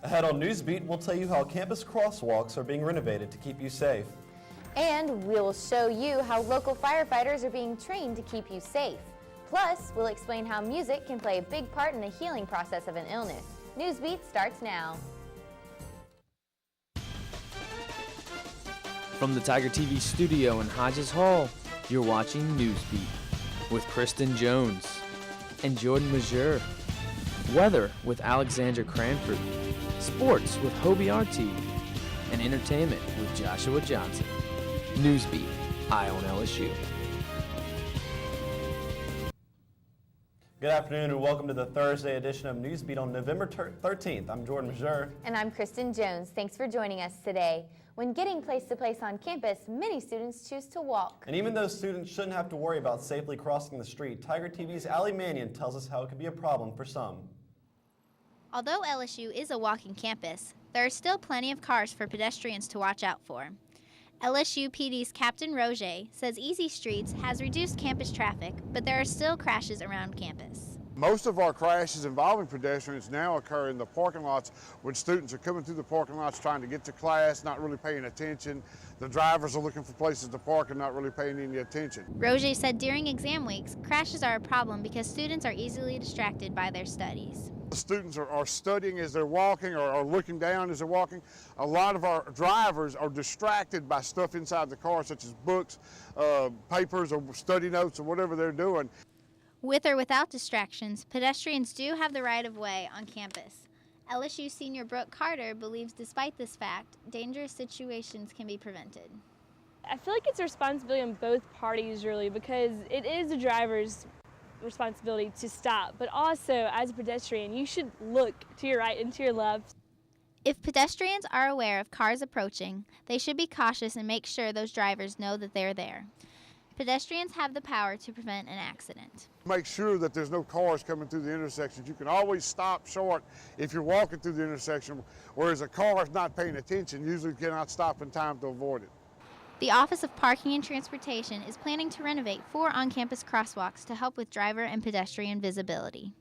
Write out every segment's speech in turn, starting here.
Ahead on Newsbeat, we'll tell you how campus crosswalks are being renovated to keep you safe. And we'll show you how local firefighters are being trained to keep you safe. Plus, we'll explain how music can play a big part in the healing process of an illness. Newsbeat starts now. From the Tiger TV studio in Hodges Hall, you're watching Newsbeat with Kristen Jones and Jordan Majeur. Weather with Alexandra Cranford. Sports with Hobie RT. And entertainment with Joshua Johnson. Newsbeat, Eye on LSU. Good afternoon and welcome to the Thursday edition of Newsbeat on November 13th. I'm Jordan Majeur. And I'm Kristen Jones. Thanks for joining us today. When getting place to place on campus, many students choose to walk. And even though students shouldn't have to worry about safely crossing the street, Tiger TV's Allie Mannion tells us how it could be a problem for some. Although LSU is a walking campus, there are still plenty of cars for pedestrians to watch out for. LSU PD's Captain Roger says Easy Streets has reduced campus traffic, but there are still crashes around campus. Most of our crashes involving pedestrians now occur in the parking lots when students are coming through the parking lots trying to get to class, not really paying attention. The drivers are looking for places to park and not really paying any attention. Roger said during exam weeks, crashes are a problem because students are easily distracted by their studies. Students are studying as they're walking or looking down as they're walking. A lot of our drivers are distracted by stuff inside the car, such as books, papers, or study notes, or whatever they're doing. With or without distractions, pedestrians do have the right of way on campus. LSU senior Brooke Carter believes despite this fact, dangerous situations can be prevented. I feel like it's a responsibility on both parties really, because it is the driver's responsibility to stop, but also as a pedestrian you should look to your right and to your left. If pedestrians are aware of cars approaching, they should be cautious and make sure those drivers know that they're there. Pedestrians have the power to prevent an accident. Make sure that there's no cars coming through the intersections. You can always stop short if you're walking through the intersection, whereas a car is not paying attention, usually cannot stop in time to avoid it. The Office of Parking and Transportation is planning to renovate 4 on-campus crosswalks to help with driver and pedestrian visibility.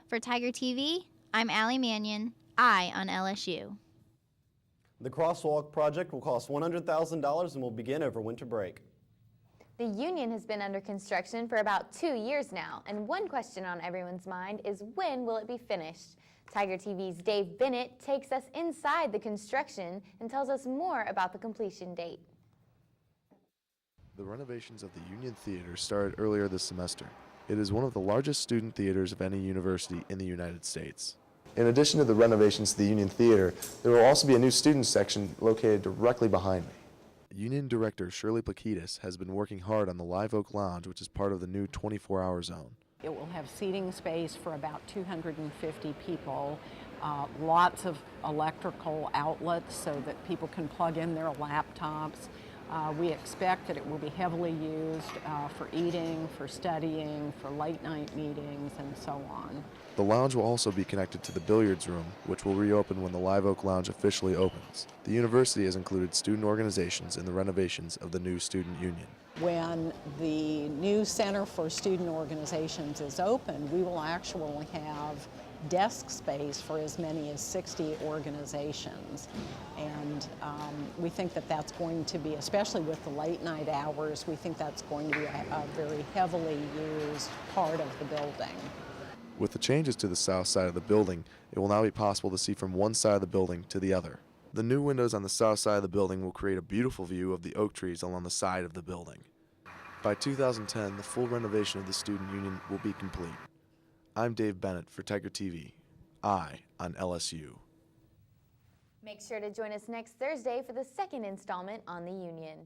For Tiger TV, I'm Allie Mannion, Eye on LSU. The crosswalk project will cost $100,000 and will begin over winter break. The Union has been under construction for about 2 years now, and one question on everyone's mind is when will it be finished? Tiger TV's Dave Bennett takes us inside the construction and tells us more about the completion date. The renovations of the Union Theater started earlier this semester. It is one of the largest student theaters of any university in the United States. In addition to the renovations to the Union Theater, there will also be a new student section located directly behind me. Union Director Shirley Plakitis has been working hard on the Live Oak Lounge, which is part of the new 24-hour zone. It will have seating space for about 250 people, lots of electrical outlets so that people can plug in their laptops. We expect that it will be heavily used for eating, for studying, for late night meetings, and so on. The lounge will also be connected to the billiards room, which will reopen when the Live Oak Lounge officially opens. The university has included student organizations in the renovations of the new student union. When the new Center for Student Organizations is open, we will actually have desk space for as many as 60 organizations. And we think that that's going to be, especially with the late night hours, we think that's going to be a very heavily used part of the building. With the changes to the south side of the building, it will now be possible to see from one side of the building to the other. The new windows on the south side of the building will create a beautiful view of the oak trees along the side of the building. By 2010, the full renovation of the student union will be complete. I'm Dave Bennett for Tiger TV, Eye on LSU. Make sure to join us next Thursday for the second installment on the Union.